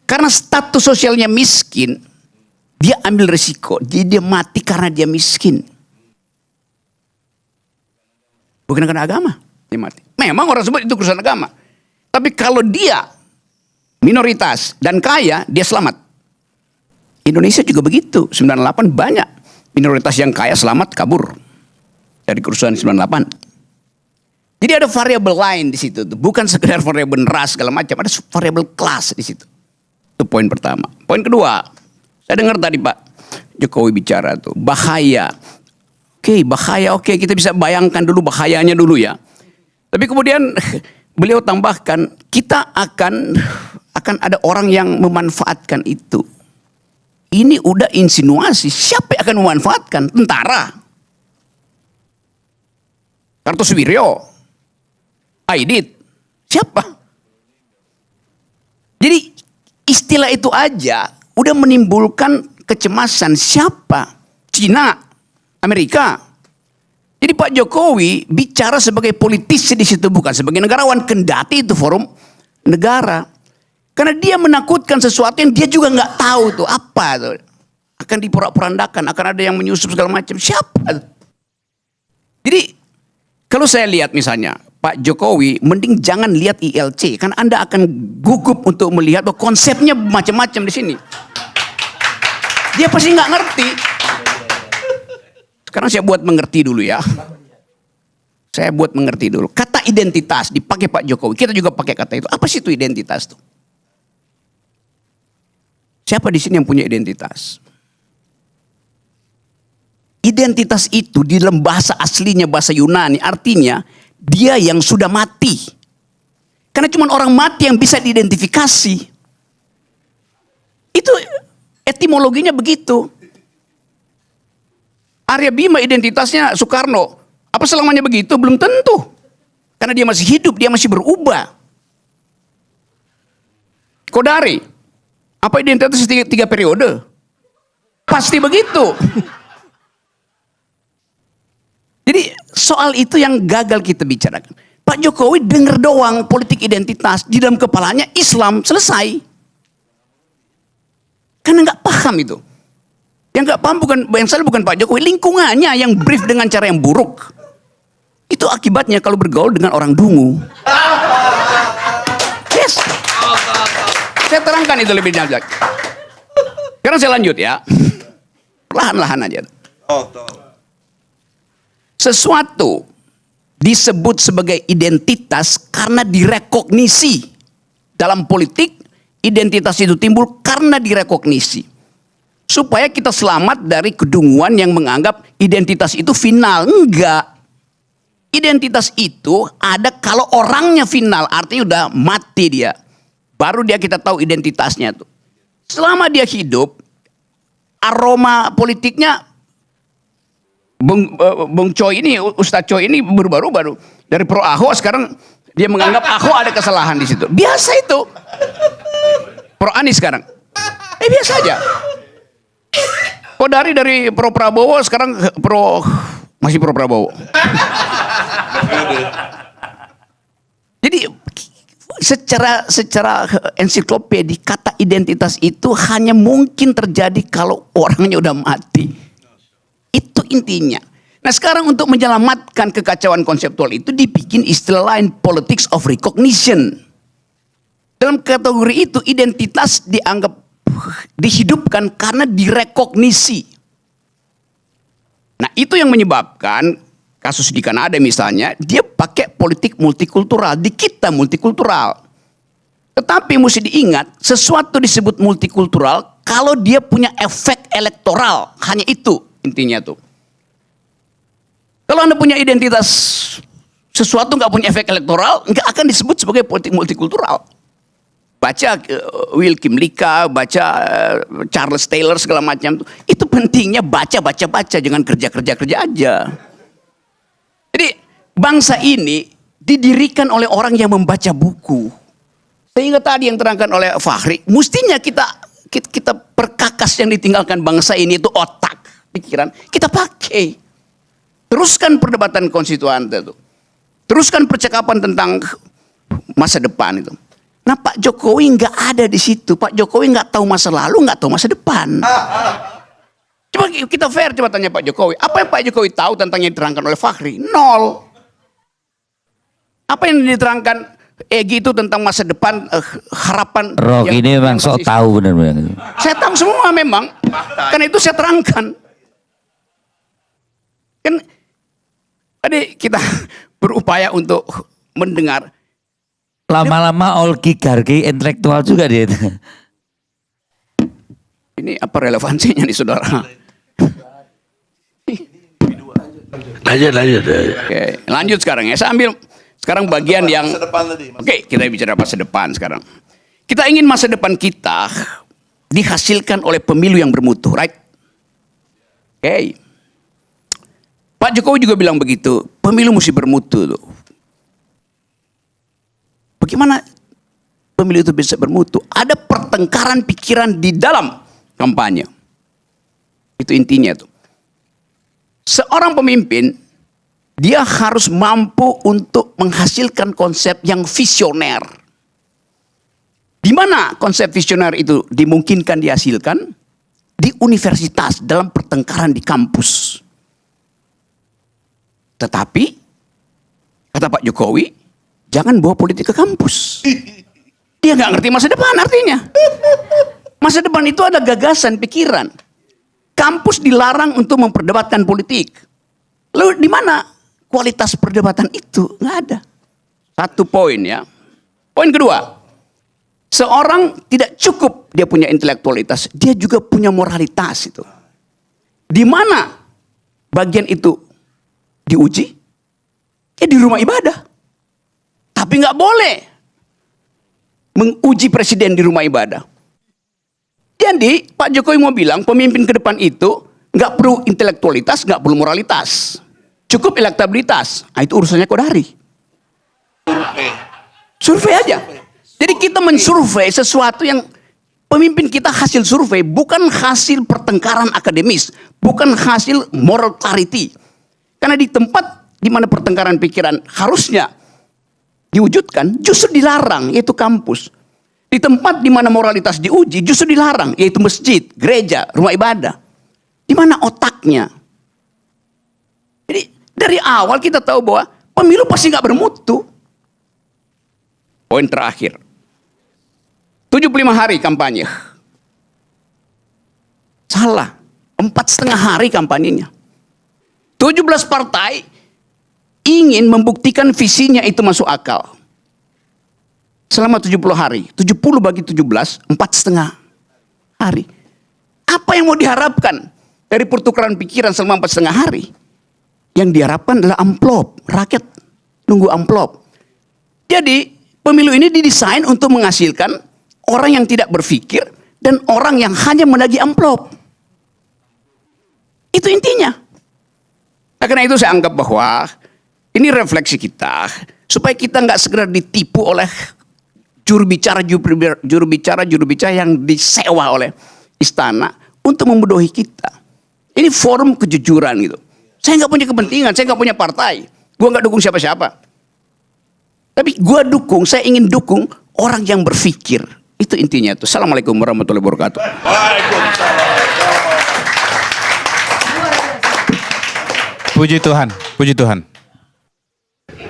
Karena status sosialnya miskin, dia ambil resiko. Jadi dia mati karena dia miskin. Bukan karena agama, dia mati. Memang orang sebut itu urusan agama. Tapi kalau dia minoritas dan kaya, dia selamat. Indonesia juga begitu. 98 banyak minoritas yang kaya selamat kabur dari kerusuhan 98. Jadi ada variabel lain di situ. Bukan sekedar variabel ras segala macam. Ada variabel kelas di situ. Itu poin pertama. Poin kedua, saya dengar tadi Pak Jokowi bicara tuh bahaya. Oke, bahaya. Oke, kita bisa bayangkan dulu bahayanya dulu ya. Tapi kemudian beliau tambahkan, kita akan ada orang yang memanfaatkan itu. Ini udah insinuasi. Siapa yang akan memanfaatkan? Tentara. Kartosuwiryo. Aidit. Siapa? Jadi istilah itu aja udah menimbulkan kecemasan. Siapa? Cina, Amerika. Jadi Pak Jokowi bicara sebagai politisi di situ, bukan sebagai negarawan, kendati itu forum negara. Karena dia menakutkan sesuatu yang dia juga nggak tahu tuh apa tuh. Akan diporak-porandakan, akan ada yang menyusup segala macam. Siapa? Jadi kalau saya lihat misalnya Pak Jokowi, mending jangan lihat ILC, kan Anda akan gugup untuk melihat bahwa konsepnya macam-macam di sini. Dia pasti nggak ngerti. Sekarang saya buat mengerti dulu ya. Saya buat mengerti dulu. Kata identitas dipakai Pak Jokowi. Kita juga pakai kata itu. Apa sih itu identitas tuh? Siapa di sini yang punya identitas? Identitas itu di dalam bahasa aslinya, bahasa Yunani, artinya dia yang sudah mati. Karena cuma orang mati yang bisa diidentifikasi. Itu etimologinya begitu. Arya Bima identitasnya Soekarno. Apa selamanya begitu? Belum tentu. Karena dia masih hidup, dia masih berubah. Kodari. Apa identitas 3 periode? Pasti begitu. Jadi soal itu yang gagal kita bicarakan. Pak Jokowi dengar doang politik identitas. Di dalam kepalanya Islam, selesai. Karena nggak paham itu. Yang nggak paham yang salah bukan Pak Jokowi, lingkungannya yang brief dengan cara yang buruk. Itu akibatnya kalau bergaul dengan orang dungu. Yes. Saya terangkan itu lebih lanjut. Sekarang saya lanjut ya. Perlahan-lahan aja. Sesuatu disebut sebagai identitas karena direkognisi. Dalam politik, identitas itu timbul karena direkognisi. Supaya kita selamat dari kedunguan yang menganggap identitas itu final. Enggak. Identitas itu ada kalau orangnya final, artinya udah mati dia. Baru dia kita tahu identitasnya tuh. Selama dia hidup, aroma politiknya Bung Choi ini, Ustadz Choi ini berubah-ubah. Dari pro Ahok sekarang dia menganggap Ahok ada kesalahan di situ. Biasa itu. Pro Anies sekarang. Biasa aja. Dari pro Prabowo sekarang masih pro Prabowo. Jadi secara ensiklopedia kata identitas itu hanya mungkin terjadi kalau orangnya udah mati. Itu intinya. Nah sekarang untuk menyelamatkan kekacauan konseptual itu dibikin istilah lain, politics of recognition. Dalam kategori itu identitas dianggap dihidupkan karena direkognisi. Nah itu yang menyebabkan kasus di Kanada misalnya, dia pakai politik multikultural. Di kita multikultural. Tetapi mesti diingat, sesuatu disebut multikultural kalau dia punya efek elektoral. Hanya itu intinya tuh. Kalau Anda punya identitas sesuatu nggak punya efek elektoral, nggak akan disebut sebagai politik multikultural. Baca Will Kim Lika, baca Charles Taylor segala macam. Itu pentingnya baca, jangan kerja aja. Jadi bangsa ini didirikan oleh orang yang membaca buku. Sehingga tadi yang terangkan oleh Fahri, mestinya kita perkakas yang ditinggalkan bangsa ini itu otak, pikiran, kita pakai. Teruskan perdebatan konstituante itu. Teruskan percakapan tentang masa depan itu. Nah Pak Jokowi nggak ada di situ. Pak Jokowi nggak tahu masa lalu, nggak tahu masa depan. Coba kita fair, coba tanya Pak Jokowi. Apa yang Pak Jokowi tahu tentang yang diterangkan oleh Fakhri? Nol. Apa yang diterangkan Egy itu tentang masa depan, harapan. Rock ini memang sok tahu benar-benar. Saya tahu semua memang. Karena itu saya terangkan. Kan tadi kita berupaya untuk mendengar. Lama-lama oligarki intelektual juga dia itu. Ini apa relevansinya nih saudara? Lanjut. Oke, lanjut sekarang ya. Saya ambil sekarang bagian yang Oke, kita bicara masa depan sekarang. Kita ingin masa depan kita dihasilkan oleh pemilu yang bermutu, right? Oke. Pak Jokowi juga bilang begitu, pemilu mesti bermutu tuh. Bagaimana pemilu itu bisa bermutu? Ada pertengkaran pikiran di dalam kampanye. Itu intinya tuh. Seorang pemimpin, dia harus mampu untuk menghasilkan konsep yang visioner. Di mana konsep visioner itu dimungkinkan dihasilkan? Di universitas, dalam pertengkaran di kampus. Tetapi, kata Pak Jokowi, jangan bawa politik ke kampus. Dia nggak ngerti masa depan artinya. Masa depan itu ada gagasan, pikiran. Kampus dilarang untuk memperdebatkan politik. Lalu di mana kualitas perdebatan itu? Nggak ada. Satu poin ya. Poin kedua, seorang tidak cukup dia punya intelektualitas, dia juga punya moralitas itu. Di mana bagian itu diuji? Ya di rumah ibadah. Tapi nggak boleh menguji presiden di rumah ibadah. Jadi Pak Jokowi mau bilang pemimpin ke depan itu nggak perlu intelektualitas, nggak perlu moralitas, cukup elektabilitas. Nah, itu urusannya Kodari. Survei aja. Jadi kita mensurvei sesuatu yang pemimpin kita hasil survei, bukan hasil pertengkaran akademis, bukan hasil moral clarity. Karena di tempat di mana pertengkaran pikiran harusnya diwujudkan, justru dilarang, yaitu kampus. Di tempat di mana moralitas diuji, justru dilarang, yaitu masjid, gereja, rumah ibadah. Di mana otaknya? Jadi dari awal kita tahu bahwa pemilu pasti nggak bermutu. Poin terakhir, 75 hari kampanye. Salah, 4,5 hari kampanyenya. 17 partai ingin membuktikan visinya itu masuk akal. Selama 70 hari. 70 bagi 17, 4,5 hari. Apa yang mau diharapkan dari pertukaran pikiran selama 4,5 hari? Yang diharapkan adalah amplop. Rakyat nunggu amplop. Jadi pemilu ini didesain untuk menghasilkan orang yang tidak berpikir dan orang yang hanya menagih amplop. Itu intinya. Nah, karena itu saya anggap bahwa ini refleksi kita supaya kita nggak segera ditipu oleh juru bicara yang disewa oleh istana untuk membodohi kita. Ini forum kejujuran gitu. Saya nggak punya kepentingan, saya nggak punya partai, gue nggak dukung siapa-siapa. Tapi gue dukung, saya ingin dukung orang yang berpikir. Itu intinya tuh. Assalamualaikum warahmatullahi wabarakatuh. Puji Tuhan, puji Tuhan.